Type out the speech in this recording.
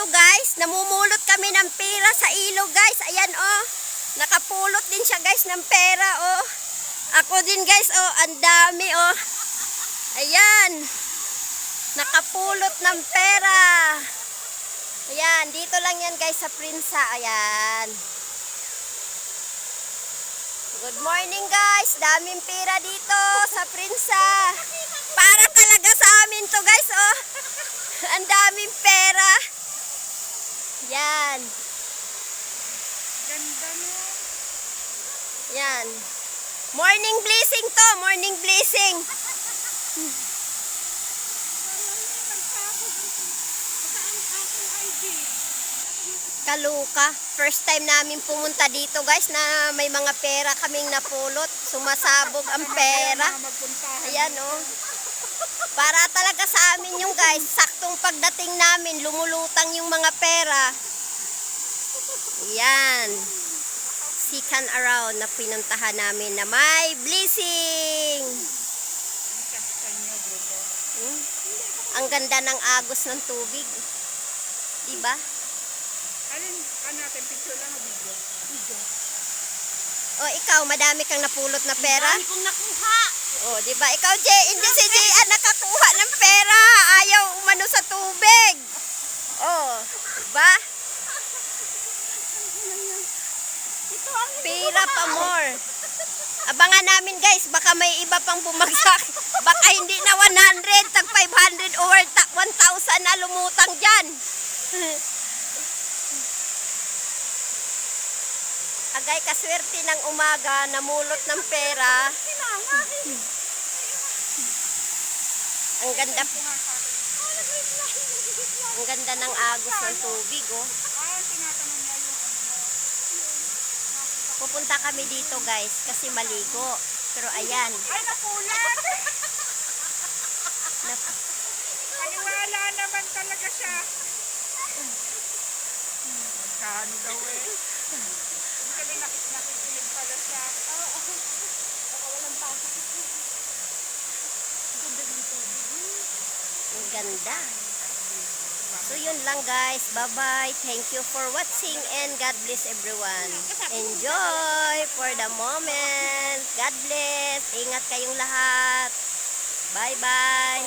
ilog guys. Namumulot kami ng pera sa ilog guys. Ayan oh. Nakapulot din siya guys ng pera oh. Ako din guys oh. Ang dami oh. Ayan. Nakapulot ng pera. Ayan. Dito lang yan guys sa Prinsa. Ayan. Good morning guys. Daming pera dito sa Prinsa. Para talaga sa amin to guys oh. Ang daming pera. Yan. Ganda mo. Yan. Morning blessing to. Morning blessing. Kaluka. First time namin pumunta dito guys na may mga pera kaming napulot. Sumasabog ang pera. Ayan oh. Para talaga sa amin yung guys. Saktong pagdating namin, lumulutang yung mga pera. Yan. Second around na pinuntahan namin na may blessing. Ang ganda ng agos ng tubig. Diba? Alin natin picture lang o video? Video. O ikaw, madami kang napulot na pera? Madami kong nakuha. O, diba? Ikaw, Jay, hindi si Jay nakakuha ng pera. Ayaw umano sa tubig. O, diba? Pera pa more. Abangan namin guys, baka may iba pang bumagsak. Baka hindi na 100, tag 500 or 1,000 na lumutang dyan. Agay kaswerte ng umaga, namulot ng pera. Ang ganda. Ang ganda ng agos ng tubig, oh. Pupunta kami dito, guys, kasi maligo. Pero ayan. Ay, napulat! Maniwala naman talaga siya. Magkano daw eh. Sabi nakikinig pala siya. Oo. Baka walang pasok. Ganda dito. Ang ganda. So yun lang guys. Bye-bye. Thank you for watching and God bless everyone. Enjoy for the moment. God bless. Ingat kayong lahat. Bye-bye.